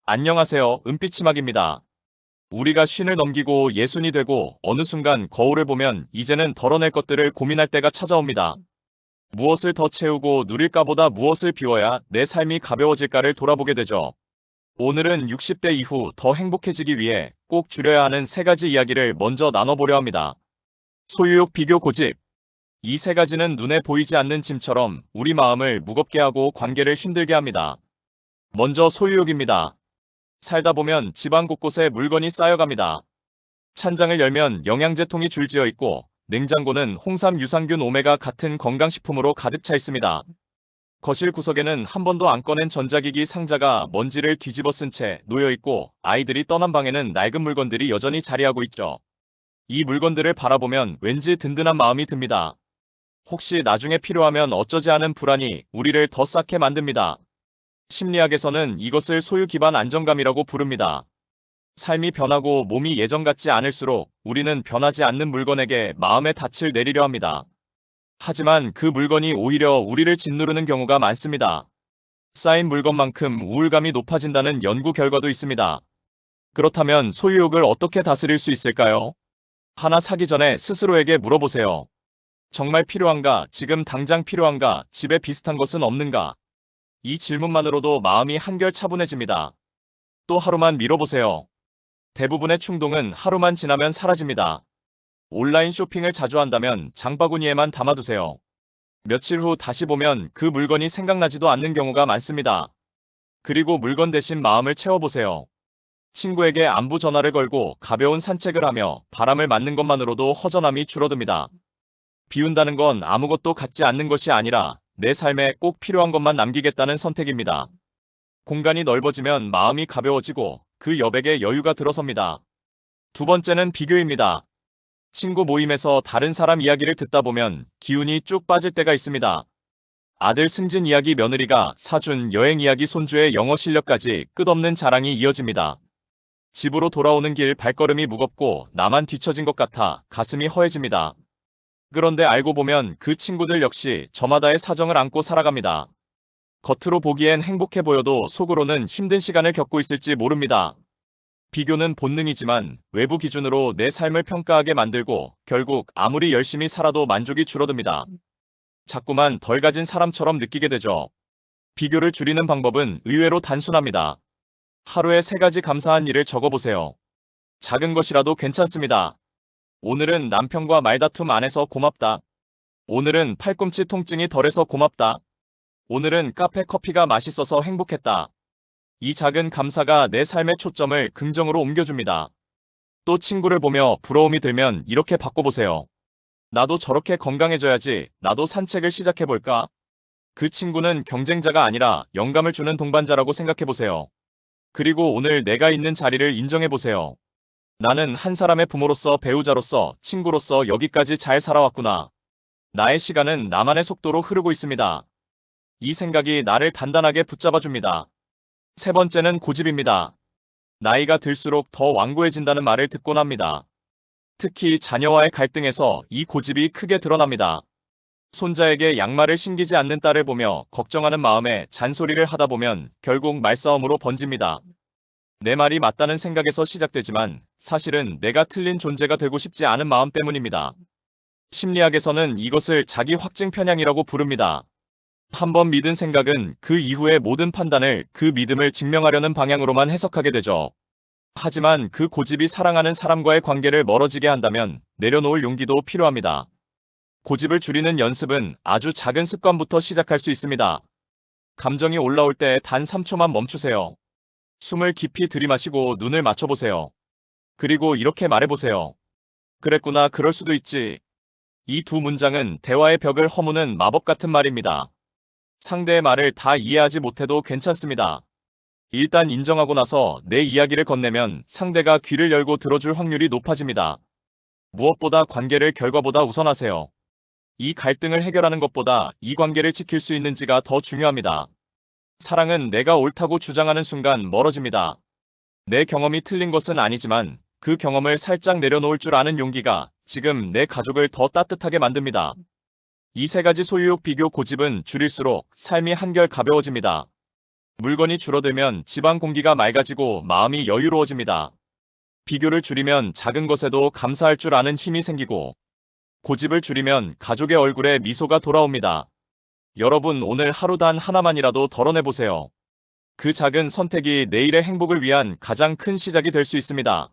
안녕하세요. 은빛치막입니다. 우리가 쉰을 넘기고 예순이 되고 어느 순간 거울을 보면 이제는 덜어낼 것들을 고민할 때가 찾아옵니다. 무엇을 더 채우고 누릴까보다 무엇을 비워야 내 삶이 가벼워질까를 돌아보게 되죠. 오늘은 60대 이후 더 행복해지기 위해 꼭 줄여야 하는 세 가지 이야기를 먼저 나눠보려 합니다. 소유욕, 비교, 고집. 이 세 가지는 눈에 보이지 않는 짐처럼 우리 마음을 무겁게 하고 관계를 힘들게 합니다. 먼저 소유욕입니다. 살다 보면 집안 곳곳에 물건이 쌓여갑니다. 찬장을 열면 영양제통이 줄지어 있고 냉장고는 홍삼, 유산균, 오메가 같은 건강식품으로 가득 차 있습니다. 거실 구석에는 한 번도 안 꺼낸 전자기기 상자가 먼지를 뒤집어 쓴 채 놓여 있고 아이들이 떠난 방에는 낡은 물건들이 여전히 자리하고 있죠. 이 물건들을 바라보면 왠지 든든한 마음이 듭니다. 혹시 나중에 필요하면 어쩌지 하는 불안이 우리를 더 쌓게 만듭니다. 심리학에서는 이것을 소유 기반 안정감이라고 부릅니다. 삶이 변하고 몸이 예전 같지 않을수록 우리는 변하지 않는 물건에게 마음의 닻을 내리려 합니다. 하지만 그 물건이 오히려 우리를 짓누르는 경우가 많습니다. 쌓인 물건만큼 우울감이 높아진다는 연구 결과도 있습니다. 그렇다면 소유욕을 어떻게 다스릴 수 있을까요? 하나 사기 전에 스스로에게 물어보세요. 정말 필요한가? 지금 당장 필요한가? 집에 비슷한 것은 없는가? 이 질문만으로도 마음이 한결 차분해집니다. 또 하루만 미뤄보세요. 대부분의 충동은 하루만 지나면 사라집니다. 온라인 쇼핑을 자주 한다면 장바구니에만 담아두세요. 며칠 후 다시 보면 그 물건이 생각나지도 않는 경우가 많습니다. 그리고 물건 대신 마음을 채워보세요. 친구에게 안부 전화를 걸고 가벼운 산책을 하며 바람을 맞는 것만으로도 허전함이 줄어듭니다. 비운다는 건 아무것도 갖지 않는 것이 아니라 내 삶에 꼭 필요한 것만 남기겠다는 선택입니다. 공간이 넓어지면 마음이 가벼워지고 그 여백에 여유가 들어섭니다. 두 번째는 비교입니다. 친구 모임에서 다른 사람 이야기를 듣다 보면 기운이 쭉 빠질 때가 있습니다. 아들 승진 이야기, 며느리가 사준 여행 이야기, 손주의 영어 실력까지 끝없는 자랑이 이어집니다. 집으로 돌아오는 길 발걸음이 무겁고 나만 뒤처진 것 같아 가슴이 허해집니다. 그런데 알고 보면 그 친구들 역시 저마다의 사정을 안고 살아갑니다. 겉으로 보기엔 행복해 보여도 속으로는 힘든 시간을 겪고 있을지 모릅니다. 비교는 본능이지만 외부 기준으로 내 삶을 평가하게 만들고 결국 아무리 열심히 살아도 만족이 줄어듭니다. 자꾸만 덜 가진 사람처럼 느끼게 되죠. 비교를 줄이는 방법은 의외로 단순합니다. 하루에 세 가지 감사한 일을 적어보세요. 작은 것이라도 괜찮습니다. 오늘은 남편과 말다툼 안 해서 고맙다. 오늘은 팔꿈치 통증이 덜해서 고맙다. 오늘은 카페 커피가 맛있어서 행복했다. 이 작은 감사가 내 삶의 초점을 긍정으로 옮겨줍니다. 또 친구를 보며 부러움이 들면 이렇게 바꿔보세요. 나도 저렇게 건강해져야지. 나도 산책을 시작해볼까? 그 친구는 경쟁자가 아니라 영감을 주는 동반자라고 생각해보세요. 그리고 오늘 내가 있는 자리를 인정해보세요. 나는 한 사람의 부모로서, 배우자로서, 친구로서 여기까지 잘 살아왔구나. 나의 시간은 나만의 속도로 흐르고 있습니다. 이 생각이 나를 단단하게 붙잡아줍니다. 세 번째는 고집입니다. 나이가 들수록 더 완고해진다는 말을 듣곤 합니다. 특히 자녀와의 갈등에서 이 고집이 크게 드러납니다. 손자에게 양말을 신기지 않는 딸을 보며 걱정하는 마음에 잔소리를 하다 보면 결국 말싸움으로 번집니다. 내 말이 맞다는 생각에서 시작되지만 사실은 내가 틀린 존재가 되고 싶지 않은 마음 때문입니다. 심리학에서는 이것을 자기 확증 편향이라고 부릅니다. 한번 믿은 생각은 그 이후의 모든 판단을 그 믿음을 증명하려는 방향으로만 해석하게 되죠. 하지만 그 고집이 사랑하는 사람과의 관계를 멀어지게 한다면 내려놓을 용기도 필요합니다. 고집을 줄이는 연습은 아주 작은 습관부터 시작할 수 있습니다. 감정이 올라올 때 단 3초만 멈추세요. 숨을 깊이 들이마시고 눈을 맞춰보세요. 그리고 이렇게 말해보세요. 그랬구나, 그럴 수도 있지. 이 두 문장은 대화의 벽을 허무는 마법 같은 말입니다. 상대의 말을 다 이해하지 못해도 괜찮습니다. 일단 인정하고 나서 내 이야기를 건네면 상대가 귀를 열고 들어줄 확률이 높아집니다. 무엇보다 관계를 결과보다 우선하세요. 이 갈등을 해결하는 것보다 이 관계를 지킬 수 있는지가 더 중요합니다. 사랑은 내가 옳다고 주장하는 순간 멀어집니다. 내 경험이 틀린 것은 아니지만 그 경험을 살짝 내려놓을 줄 아는 용기가 지금 내 가족을 더 따뜻하게 만듭니다. 이 세 가지 소유욕, 비교, 고집은 줄일수록 삶이 한결 가벼워집니다. 물건이 줄어들면 집안 공기가 맑아지고 마음이 여유로워집니다. 비교를 줄이면 작은 것에도 감사할 줄 아는 힘이 생기고, 고집을 줄이면 가족의 얼굴에 미소가 돌아옵니다. 여러분, 오늘 하루 단 하나만이라도 덜어내보세요. 그 작은 선택이 내일의 행복을 위한 가장 큰 시작이 될 수 있습니다.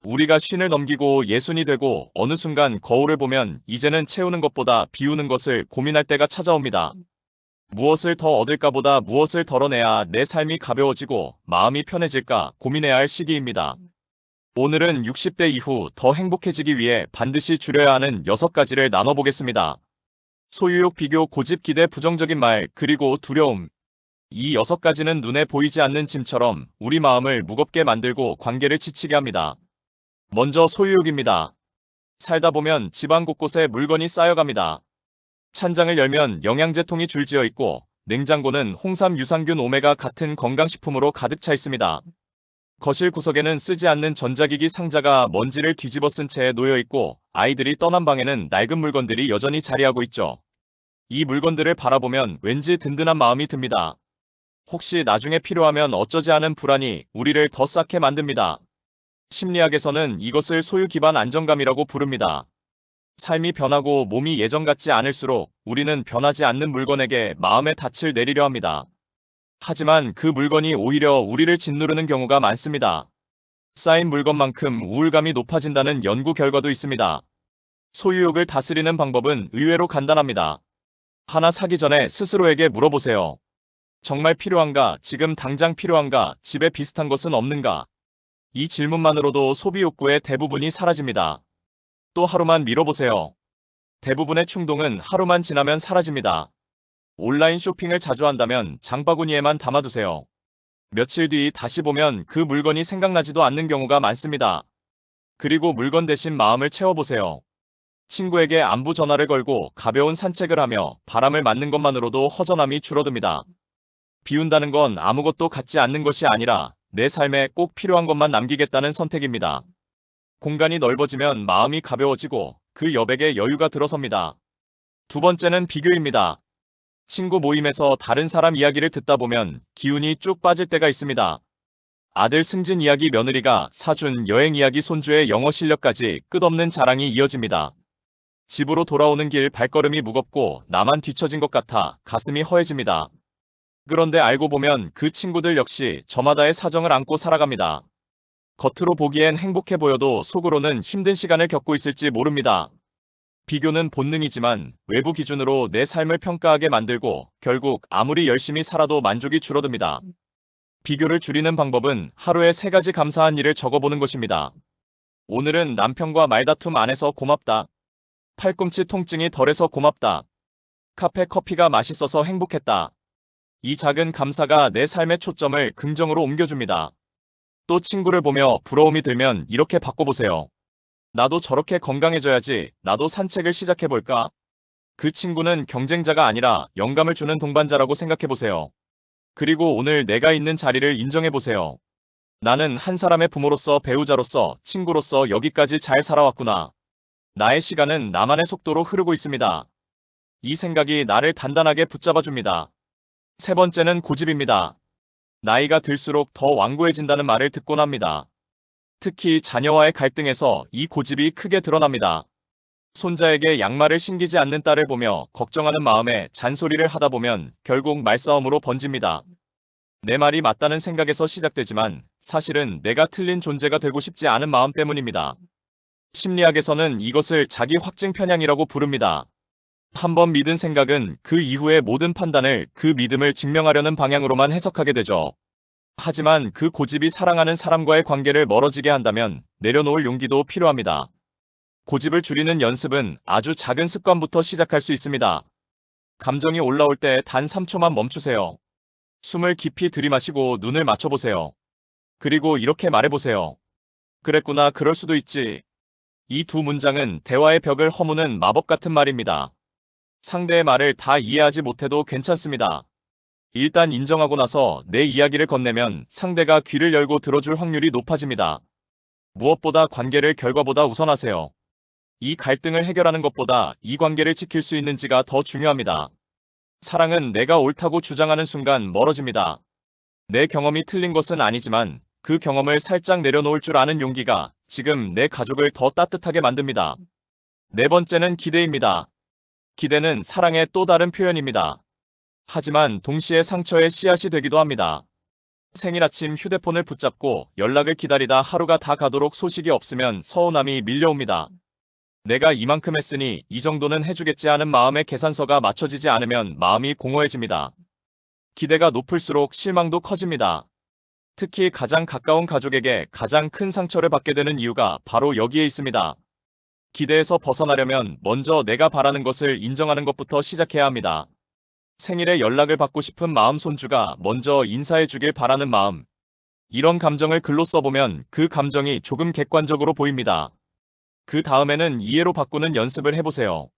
우리가 쉰을 넘기고 예순이 되고 어느 순간 거울을 보면 이제는 채우는 것보다 비우는 것을 고민할 때가 찾아옵니다. 무엇을 더 얻을까 보다 무엇을 덜어내야 내 삶이 가벼워지고 마음이 편해질까 고민해야 할 시기입니다. 오늘은 60대 이후 더 행복해지기 위해 반드시 줄여야 하는 6가지를 나눠보겠습니다. 소유욕, 비교, 고집, 기대, 부정적인 말, 그리고 두려움. 이 6가지는 눈에 보이지 않는 짐처럼 우리 마음을 무겁게 만들고 관계를 지치게 합니다. 먼저 소유욕입니다. 살다 보면 집안 곳곳에 물건이 쌓여갑니다. 찬장을 열면 영양제통이 줄지어 있고, 냉장고는 홍삼, 유산균, 오메가 같은 건강식품으로 가득 차 있습니다. 거실 구석에는 쓰지 않는 전자기기 상자가 먼지를 뒤집어 쓴 채 놓여 있고, 아이들이 떠난 방에는 낡은 물건들이 여전히 자리하고 있죠. 이 물건들을 바라보면 왠지 든든한 마음이 듭니다. 혹시 나중에 필요하면 어쩌지 하는 불안이 우리를 더 쌓게 만듭니다. 심리학에서는 이것을 소유 기반 안정감이라고 부릅니다. 삶이 변하고 몸이 예전 같지 않을수록 우리는 변하지 않는 물건에게 마음의 닻을 내리려 합니다. 하지만 그 물건이 오히려 우리를 짓누르는 경우가 많습니다. 쌓인 물건만큼 우울감이 높아진다는 연구 결과도 있습니다. 소유욕을 다스리는 방법은 의외로 간단합니다. 하나 사기 전에 스스로에게 물어보세요. 정말 필요한가? 지금 당장 필요한가? 집에 비슷한 것은 없는가? 이 질문만으로도 소비 욕구의 대부분이 사라집니다. 또 하루만 미뤄보세요. 대부분의 충동은 하루만 지나면 사라집니다. 온라인 쇼핑을 자주 한다면 장바구니에만 담아두세요. 며칠 뒤 다시 보면 그 물건이 생각나지도 않는 경우가 많습니다. 그리고 물건 대신 마음을 채워보세요. 친구에게 안부 전화를 걸고 가벼운 산책을 하며 바람을 맞는 것만으로도 허전함이 줄어듭니다. 비운다는 건 아무것도 갖지 않는 것이 아니라 내 삶에 꼭 필요한 것만 남기겠다는 선택입니다. 공간이 넓어지면 마음이 가벼워지고 그 여백에 여유가 들어섭니다. 두 번째는 비교입니다. 친구 모임에서 다른 사람 이야기를 듣다 보면 기운이 쭉 빠질 때가 있습니다. 아들 승진 이야기, 며느리가 사준 여행 이야기, 손주의 영어 실력까지 끝없는 자랑이 이어집니다. 집으로 돌아오는 길 발걸음이 무겁고 나만 뒤처진 것 같아 가슴이 허해집니다. 그런데 알고 보면 그 친구들 역시 저마다의 사정을 안고 살아갑니다. 겉으로 보기엔 행복해 보여도 속으로는 힘든 시간을 겪고 있을지 모릅니다. 비교는 본능이지만 외부 기준으로 내 삶을 평가하게 만들고 결국 아무리 열심히 살아도 만족이 줄어듭니다. 비교를 줄이는 방법은 하루에 3가지 감사한 일을 적어보는 것입니다. 오늘은 남편과 말다툼 안 해서 고맙다. 팔꿈치 통증이 덜해서 고맙다. 카페 커피가 맛있어서 행복했다. 이 작은 감사가 내 삶의 초점을 긍정으로 옮겨줍니다. 또 친구를 보며 부러움이 들면 이렇게 바꿔보세요. 나도 저렇게 건강해져야지. 나도 산책을 시작해볼까? 그 친구는 경쟁자가 아니라 영감을 주는 동반자라고 생각해보세요. 그리고 오늘 내가 있는 자리를 인정해보세요. 나는 한 사람의 부모로서, 배우자로서, 친구로서 여기까지 잘 살아왔구나. 나의 시간은 나만의 속도로 흐르고 있습니다. 이 생각이 나를 단단하게 붙잡아줍니다. 세 번째는 고집입니다. 나이가 들수록 더 완고해진다는 말을 듣곤 합니다. 특히 자녀와의 갈등에서 이 고집이 크게 드러납니다. 손자에게 양말을 신기지 않는 딸을 보며 걱정하는 마음에 잔소리를 하다 보면 결국 말싸움으로 번집니다. 내 말이 맞다는 생각에서 시작되지만 사실은 내가 틀린 존재가 되고 싶지 않은 마음 때문입니다. 심리학에서는 이것을 자기 확증 편향이라고 부릅니다. 한번 믿은 생각은 그 이후의 모든 판단을 그 믿음을 증명하려는 방향으로만 해석하게 되죠. 하지만 그 고집이 사랑하는 사람과의 관계를 멀어지게 한다면 내려놓을 용기도 필요합니다. 고집을 줄이는 연습은 아주 작은 습관부터 시작할 수 있습니다. 감정이 올라올 때 단 3초만 멈추세요. 숨을 깊이 들이마시고 눈을 맞춰보세요. 그리고 이렇게 말해보세요. 그랬구나, 그럴 수도 있지. 이 두 문장은 대화의 벽을 허무는 마법 같은 말입니다. 상대의 말을 다 이해하지 못해도 괜찮습니다. 일단 인정하고 나서 내 이야기를 건네면 상대가 귀를 열고 들어줄 확률이 높아집니다. 무엇보다 관계를 결과보다 우선하세요. 이 갈등을 해결하는 것보다 이 관계를 지킬 수 있는지가 더 중요합니다. 사랑은 내가 옳다고 주장하는 순간 멀어집니다. 내 경험이 틀린 것은 아니지만 그 경험을 살짝 내려놓을 줄 아는 용기가 지금 내 가족을 더 따뜻하게 만듭니다. 네 번째는 기대입니다. 기대는 사랑의 또 다른 표현입니다. 하지만 동시에 상처의 씨앗이 되기도 합니다. 생일 아침 휴대폰을 붙잡고 연락을 기다리다 하루가 다 가도록 소식이 없으면 서운함이 밀려옵니다. 내가 이만큼 했으니 이 정도는 해주겠지 하는 마음의 계산서가 맞춰지지 않으면 마음이 공허해집니다. 기대가 높을수록 실망도 커집니다. 특히 가장 가까운 가족에게 가장 큰 상처를 받게 되는 이유가 바로 여기에 있습니다. 기대에서 벗어나려면 먼저 내가 바라는 것을 인정하는 것부터 시작해야 합니다. 생일에 연락을 받고 싶은 마음, 손주가 먼저 인사해 주길 바라는 마음. 이런 감정을 글로 써보면 그 감정이 조금 객관적으로 보입니다. 그 다음에는 이해로 바꾸는 연습을 해보세요.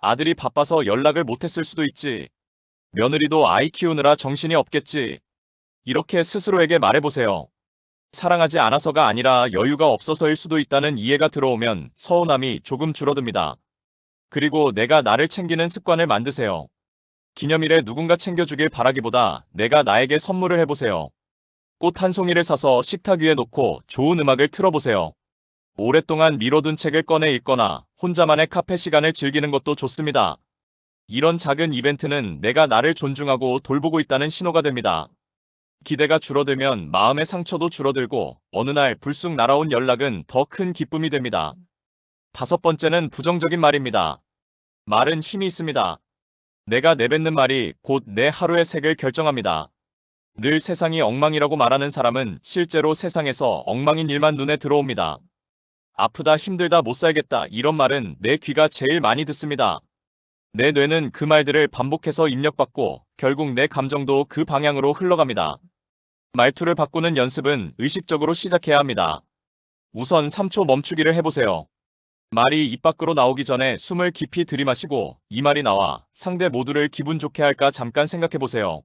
아들이 바빠서 연락을 못했을 수도 있지. 며느리도 아이 키우느라 정신이 없겠지. 이렇게 스스로에게 말해보세요. 사랑하지 않아서가 아니라 여유가 없어서일 수도 있다는 이해가 들어오면 서운함이 조금 줄어듭니다. 그리고 내가 나를 챙기는 습관을 만드세요. 기념일에 누군가 챙겨주길 바라기보다 내가 나에게 선물을 해보세요. 꽃 한 송이를 사서 식탁 위에 놓고 좋은 음악을 틀어보세요. 오랫동안 미뤄둔 책을 꺼내 읽거나 혼자만의 카페 시간을 즐기는 것도 좋습니다. 이런 작은 이벤트는 내가 나를 존중하고 돌보고 있다는 신호가 됩니다. 기대가 줄어들면 마음의 상처도 줄어들고 어느 날 불쑥 날아온 연락은 더 큰 기쁨이 됩니다. 다섯 번째는 부정적인 말입니다. 말은 힘이 있습니다. 내가 내뱉는 말이 곧 내 하루의 색을 결정합니다. 늘 세상이 엉망이라고 말하는 사람은 실제로 세상에서 엉망인 일만 눈에 들어옵니다. 아프다, 힘들다, 못 살겠다 이런 말은 내 귀가 제일 많이 듣습니다. 내 뇌는 그 말들을 반복해서 입력받고 결국 내 감정도 그 방향으로 흘러갑니다. 말투를 바꾸는 연습은 의식적으로 시작해야 합니다. 우선 3초 멈추기를 해보세요. 말이 입 밖으로 나오기 전에 숨을 깊이 들이마시고 이 말이 나와 상대 모두를 기분 좋게 할까 잠깐 생각해보세요.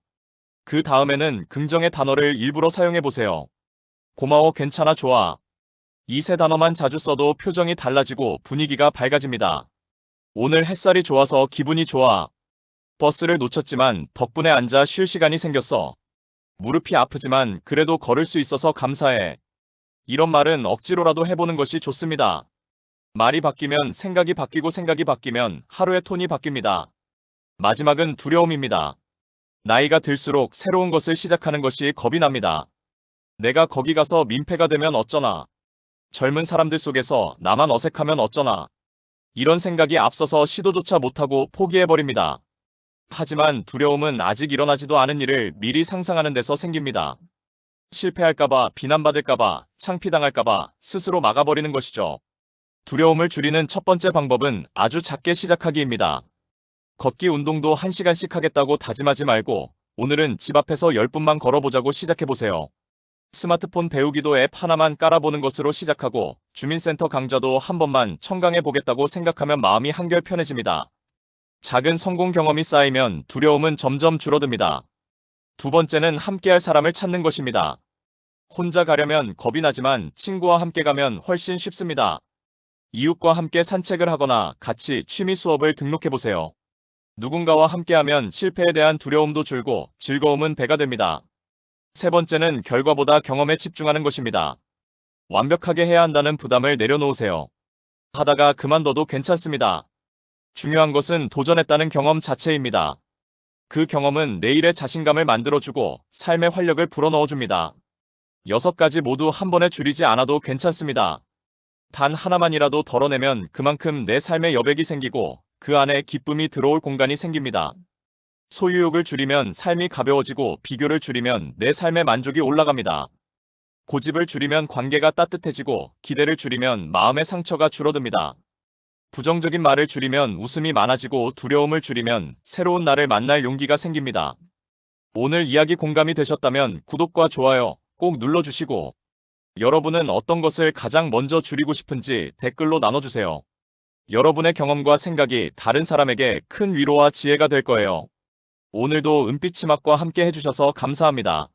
그 다음에는 긍정의 단어를 일부러 사용해보세요. 고마워, 괜찮아, 좋아. 이 세 단어만 자주 써도 표정이 달라지고 분위기가 밝아집니다. 오늘 햇살이 좋아서 기분이 좋아. 버스를 놓쳤지만 덕분에 앉아 쉴 시간이 생겼어. 무릎이 아프지만 그래도 걸을 수 있어서 감사해. 이런 말은 억지로라도 해보는 것이 좋습니다. 말이 바뀌면 생각이 바뀌고 생각이 바뀌면 하루의 톤이 바뀝니다. 마지막은 두려움입니다. 나이가 들수록 새로운 것을 시작하는 것이 겁이 납니다. 내가 거기 가서 민폐가 되면 어쩌나. 젊은 사람들 속에서 나만 어색하면 어쩌나. 이런 생각이 앞서서 시도조차 못하고 포기해버립니다. 하지만 두려움은 아직 일어나지도 않은 일을 미리 상상하는 데서 생깁니다. 실패할까봐, 비난받을까봐, 창피당할까봐 스스로 막아버리는 것이죠. 두려움을 줄이는 첫 번째 방법은 아주 작게 시작하기입니다. 걷기 운동도 1시간씩 하겠다고 다짐하지 말고 오늘은 집 앞에서 10분만 걸어보자고 시작해보세요. 스마트폰 배우기도 앱 하나만 깔아보는 것으로 시작하고 주민센터 강좌도 한 번만 청강해보겠다고 생각하면 마음이 한결 편해집니다. 작은 성공 경험이 쌓이면 두려움은 점점 줄어듭니다. 두 번째는 함께할 사람을 찾는 것입니다. 혼자 가려면 겁이 나지만 친구와 함께 가면 훨씬 쉽습니다. 이웃과 함께 산책을 하거나 같이 취미 수업을 등록해보세요. 누군가와 함께하면 실패에 대한 두려움도 줄고 즐거움은 배가 됩니다. 세 번째는 결과보다 경험에 집중하는 것입니다. 완벽하게 해야 한다는 부담을 내려놓으세요. 하다가 그만둬도 괜찮습니다. 중요한 것은 도전했다는 경험 자체입니다. 그 경험은 내일의 자신감을 만들어주고 삶의 활력을 불어넣어줍니다. 6가지 모두 한 번에 줄이지 않아도 괜찮습니다. 단 하나만이라도 덜어내면 그만큼 내 삶에 여백이 생기고 그 안에 기쁨이 들어올 공간이 생깁니다. 소유욕을 줄이면 삶이 가벼워지고 비교를 줄이면 내 삶의 만족이 올라갑니다. 고집을 줄이면 관계가 따뜻해지고 기대를 줄이면 마음의 상처가 줄어듭니다. 부정적인 말을 줄이면 웃음이 많아지고 두려움을 줄이면 새로운 나를 만날 용기가 생깁니다. 오늘 이야기 공감이 되셨다면 구독과 좋아요 꼭 눌러주시고 여러분은 어떤 것을 가장 먼저 줄이고 싶은지 댓글로 나눠주세요. 여러분의 경험과 생각이 다른 사람에게 큰 위로와 지혜가 될 거예요. 오늘도 은빛 치맛과 함께 해주셔서 감사합니다.